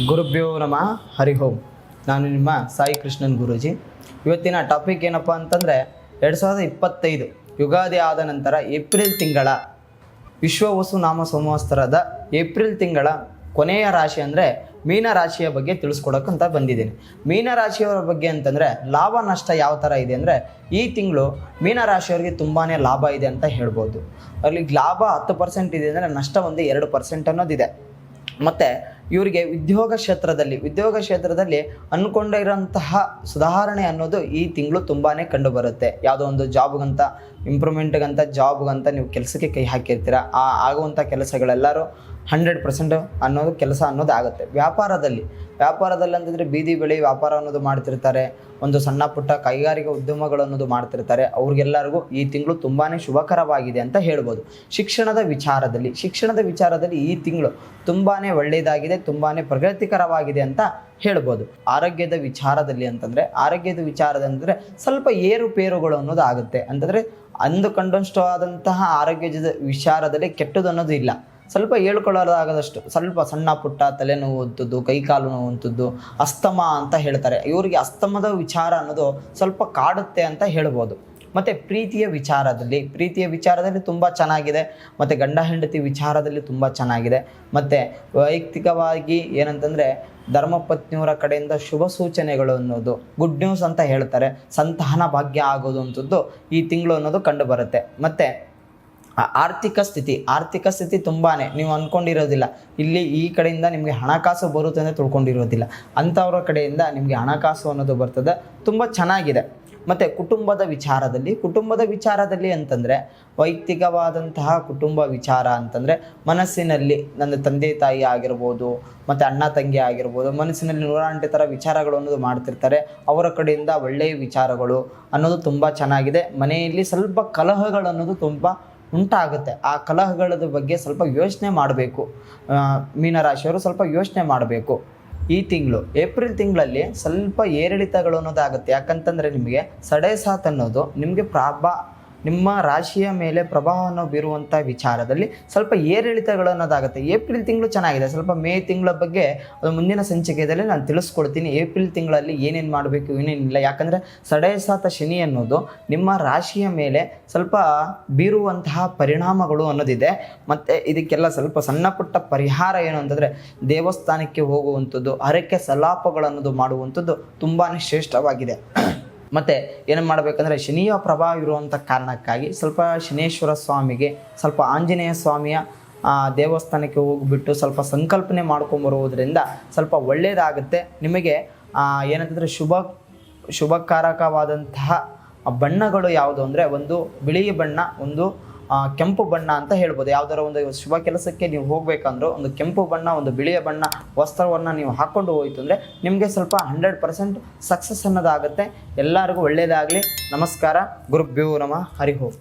ಗುರುಭ್ಯೋ ನಮಃ ಹರಿ ಓಂ. ನಾನು ನಿಮ್ಮ ಸಾಯಿ ಕೃಷ್ಣನ್ ಗುರೂಜಿ. ಇವತ್ತಿನ ಟಾಪಿಕ್ ಏನಪ್ಪ ಅಂತಂದರೆ 2025 ಯುಗಾದಿ ಆದ ನಂತರ ಏಪ್ರಿಲ್ ತಿಂಗಳ ವಿಶ್ವವಸು ನಾಮ ಸಂವತ್ಸರದ ಏಪ್ರಿಲ್ ತಿಂಗಳ ಕೊನೆಯ ರಾಶಿ ಅಂದರೆ ಮೀನರಾಶಿಯ ಬಗ್ಗೆ ತಿಳಿಸ್ಕೊಡೋಕ್ಕಂತ ಬಂದಿದ್ದೀನಿ. ಮೀನರಾಶಿಯವರ ಬಗ್ಗೆ ಅಂತಂದರೆ ಲಾಭ ನಷ್ಟ ಯಾವ ಥರ ಇದೆ ಅಂದರೆ ಈ ತಿಂಗಳು ಮೀನರಾಶಿಯವರಿಗೆ ತುಂಬಾ ಲಾಭ ಇದೆ ಅಂತ ಹೇಳ್ಬೋದು. ಅಲ್ಲಿ ಲಾಭ 10% ಇದೆ ಅಂದರೆ ನಷ್ಟ ಒಂದು 2% ಅನ್ನೋದಿದೆ. ಮತ್ತು ಇವರಿಗೆ ಉದ್ಯೋಗ ಕ್ಷೇತ್ರದಲ್ಲಿ ಅಂದ್ಕೊಂಡಿರೋಂತಹ ಸುಧಾರಣೆ ಅನ್ನೋದು ಈ ತಿಂಗಳು ತುಂಬಾ ಕಂಡುಬರುತ್ತೆ. ಯಾವುದೋ ಒಂದು ಜಾಬ್ಗಂತ ಇಂಪ್ರೂವ್ಮೆಂಟ್ಗಂತ ಜಾಬ್ಗಂತ ನೀವು ಕೆಲಸಕ್ಕೆ ಕೈ ಹಾಕಿರ್ತೀರ, ಆಗುವಂಥ ಕೆಲಸಗಳೆಲ್ಲರೂ 100% ಅನ್ನೋದು ಕೆಲಸ ಅನ್ನೋದು ಆಗುತ್ತೆ. ವ್ಯಾಪಾರದಲ್ಲಿ ಅಂತಂದರೆ ಬೀದಿ ಬಳಿ ವ್ಯಾಪಾರ ಅನ್ನೋದು ಮಾಡ್ತಿರ್ತಾರೆ, ಒಂದು ಸಣ್ಣ ಪುಟ್ಟ ಕೈಗಾರಿಕಾ ಉದ್ಯಮಗಳು ಅನ್ನೋದು ಮಾಡ್ತಿರ್ತಾರೆ. ಅವ್ರಿಗೆಲ್ಲರಿಗೂ ಈ ತಿಂಗಳು ತುಂಬಾ ಶುಭಕರವಾಗಿದೆ ಅಂತ ಹೇಳ್ಬೋದು. ಶಿಕ್ಷಣದ ವಿಚಾರದಲ್ಲಿ ಈ ತಿಂಗಳು ತುಂಬಾ ಒಳ್ಳೆಯದಾಗಿದೆ, ತುಂಬಾ ಪ್ರಗತಿಕರವಾಗಿದೆ ಅಂತ ಹೇಳ್ಬೋದು. ಆರೋಗ್ಯದ ವಿಚಾರದಂದರೆ ಸ್ವಲ್ಪ ಏರುಪೇರುಗಳು ಅನ್ನೋದು ಆಗುತ್ತೆ. ಅಂತಂದರೆ ಅಂದುಕೊಂಡಷ್ಟು ಆದಂತಹ ಆರೋಗ್ಯದ ವಿಚಾರದಲ್ಲಿ ಕೆಟ್ಟದ್ದು ಅನ್ನೋದು ಇಲ್ಲ. ಸ್ವಲ್ಪ ಹೇಳ್ಕೊಳ್ಳೋದಾಗದಷ್ಟು ಸ್ವಲ್ಪ ಸಣ್ಣ ಪುಟ್ಟ ತಲೆನೋವು ಅಂಥದ್ದು, ಕೈಕಾಲು ನೋವು ಅಂಥದ್ದು, ಅಸ್ತಮ ಅಂತ ಹೇಳ್ತಾರೆ. ಇವರಿಗೆ ಅಸ್ತಮದ ವಿಚಾರ ಅನ್ನೋದು ಸ್ವಲ್ಪ ಕಾಡುತ್ತೆ ಅಂತ ಹೇಳ್ಬೋದು. ಮತ್ತು ಪ್ರೀತಿಯ ವಿಚಾರದಲ್ಲಿ ತುಂಬ ಚೆನ್ನಾಗಿದೆ. ಮತ್ತು ಗಂಡ ಹೆಂಡತಿ ವಿಚಾರದಲ್ಲಿ ತುಂಬ ಚೆನ್ನಾಗಿದೆ. ಮತ್ತು ವೈಯಕ್ತಿಕವಾಗಿ ಏನಂತಂದರೆ ಧರ್ಮಪತ್ನಿಯವರ ಕಡೆಯಿಂದ ಶುಭ ಸೂಚನೆಗಳು ಅನ್ನೋದು ಗುಡ್ ನ್ಯೂಸ್ ಅಂತ ಹೇಳ್ತಾರೆ. ಸಂತಾನ ಭಾಗ್ಯ ಆಗೋದು ಅಂಥದ್ದು ಈ ತಿಂಗಳು ಅನ್ನೋದು ಕಂಡು ಬರುತ್ತೆ. ಮತ್ತು ಆರ್ಥಿಕ ಸ್ಥಿತಿ ತುಂಬಾ ನೀವು ಅಂದ್ಕೊಂಡಿರೋದಿಲ್ಲ. ಇಲ್ಲಿ ಈ ಕಡೆಯಿಂದ ನಿಮಗೆ ಹಣಕಾಸು ಬರುತ್ತೆ ಅಂತ ತಿಳ್ಕೊಂಡಿರೋದಿಲ್ಲ. ಅಂಥವ್ರ ಕಡೆಯಿಂದ ನಿಮಗೆ ಹಣಕಾಸು ಅನ್ನೋದು ಬರ್ತದೆ, ತುಂಬ ಚೆನ್ನಾಗಿದೆ. ಮತ್ತು ಕುಟುಂಬದ ವಿಚಾರದಲ್ಲಿ ಅಂತಂದರೆ ವೈಯಕ್ತಿಕವಾದಂತಹ ಕುಟುಂಬ ವಿಚಾರ ಅಂತಂದರೆ ಮನಸ್ಸಿನಲ್ಲಿ ನನ್ನ ತಂದೆ ತಾಯಿ ಆಗಿರ್ಬೋದು, ಮತ್ತು ಅಣ್ಣ ತಂಗಿ ಆಗಿರ್ಬೋದು, ಮನಸ್ಸಿನಲ್ಲಿ 108 ಥರ ವಿಚಾರಗಳು ಅನ್ನೋದು ಮಾಡ್ತಿರ್ತಾರೆ. ಅವರ ಕಡೆಯಿಂದ ಒಳ್ಳೆಯ ವಿಚಾರಗಳು ಅನ್ನೋದು ತುಂಬ ಚೆನ್ನಾಗಿದೆ. ಮನೆಯಲ್ಲಿ ಸ್ವಲ್ಪ ಕಲಹಗಳು ಅನ್ನೋದು ತುಂಬ ಉಂಟಾಗುತ್ತೆ. ಆ ಕಲಹಗಳ ಬಗ್ಗೆ ಸ್ವಲ್ಪ ಯೋಚನೆ ಮಾಡಬೇಕು. ಮೀನರಾಶಿಯವರು ಸ್ವಲ್ಪ ಯೋಚನೆ ಮಾಡಬೇಕು. ಈ ತಿಂಗಳು ಏಪ್ರಿಲ್ ತಿಂಗಳಲ್ಲಿ ಸ್ವಲ್ಪ ಏರಿಳಿತಗಳು ಅನ್ನೋದಾಗುತ್ತೆ. ಯಾಕಂತಂದರೆ ನಿಮಗೆ ಸಡೆ ಸಾತ್ ಅನ್ನೋದು ನಿಮ್ಮ ರಾಶಿಯ ಮೇಲೆ ಪ್ರಭಾವವನ್ನು ಬೀರುವಂಥ ವಿಚಾರದಲ್ಲಿ ಸ್ವಲ್ಪ ಏರಿಳಿತಗಳು ಅನ್ನೋದಾಗುತ್ತೆ. ಏಪ್ರಿಲ್ ತಿಂಗಳು ಚೆನ್ನಾಗಿದೆ. ಸ್ವಲ್ಪ ಮೇ ತಿಂಗಳ ಬಗ್ಗೆ ಅದು ಮುಂದಿನ ಸಂಚಿಕೆಯಲ್ಲಿ ನಾನು ತಿಳಿಸ್ಕೊಡ್ತೀನಿ. ಏಪ್ರಿಲ್ ತಿಂಗಳಲ್ಲಿ ಏನೇನು ಮಾಡಬೇಕು, ಏನೇನಿಲ್ಲ. ಯಾಕಂದರೆ ಸಡೆ ಸಾತ ಶನಿ ಅನ್ನೋದು ನಿಮ್ಮ ರಾಶಿಯ ಮೇಲೆ ಸ್ವಲ್ಪ ಬೀರುವಂತಹ ಪರಿಣಾಮಗಳು ಅನ್ನೋದಿದೆ. ಮತ್ತು ಇದಕ್ಕೆಲ್ಲ ಸ್ವಲ್ಪ ಸಣ್ಣ ಪುಟ್ಟ ಪರಿಹಾರ ಏನು ಅಂತಂದರೆ ದೇವಸ್ಥಾನಕ್ಕೆ ಹೋಗುವಂಥದ್ದು, ಹರಕೆ ಸಲಾಪಗಳು ಅನ್ನೋದು ಮಾಡುವಂಥದ್ದು ತುಂಬಾ ಶ್ರೇಷ್ಠವಾಗಿದೆ. ಮತ್ತು ಏನು ಮಾಡಬೇಕಂದ್ರೆ ಶನಿಯ ಪ್ರಭಾವ ಇರುವಂಥ ಕಾರಣಕ್ಕಾಗಿ ಸ್ವಲ್ಪ ಶನೇಶ್ವರ ಸ್ವಾಮಿಗೆ, ಸ್ವಲ್ಪ ಆಂಜನೇಯ ಸ್ವಾಮಿಯ ದೇವಸ್ಥಾನಕ್ಕೆ ಹೋಗಿಬಿಟ್ಟು ಸ್ವಲ್ಪ ಸಂಕಲ್ಪನೆ ಮಾಡ್ಕೊಂಬರುವುದರಿಂದ ಸ್ವಲ್ಪ ಒಳ್ಳೆಯದಾಗುತ್ತೆ. ನಿಮಗೆ ಏನಂತಂದರೆ ಶುಭಕಾರಕವಾದಂತಹ ಬಣ್ಣಗಳು ಯಾವುದು ಅಂದರೆ ಒಂದು ಬಿಳಿಯ ಬಣ್ಣ, ಒಂದು ಕೆಂಪು ಬಣ್ಣ ಅಂತ ಹೇಳ್ಬೋದು. ಯಾವುದಾರ ಒಂದು ಶುಭ ಕೆಲಸಕ್ಕೆ ನೀವು ಹೋಗಬೇಕಂದ್ರೂ ಒಂದು ಕೆಂಪು ಬಣ್ಣ, ಒಂದು ಬಿಳಿಯ ಬಣ್ಣ ವಸ್ತ್ರವನ್ನು ನೀವು ಹಾಕ್ಕೊಂಡು ಹೋಯಿತು ಅಂದರೆ ನಿಮಗೆ ಸ್ವಲ್ಪ 100% ಸಕ್ಸಸ್ ಅನ್ನೋದಾಗುತ್ತೆ. ಎಲ್ಲರಿಗೂ ಒಳ್ಳೆಯದಾಗಲಿ. ನಮಸ್ಕಾರ. ಗುರುಭ್ಯೋ ನಮಃ ಹರಿ ಓಂ.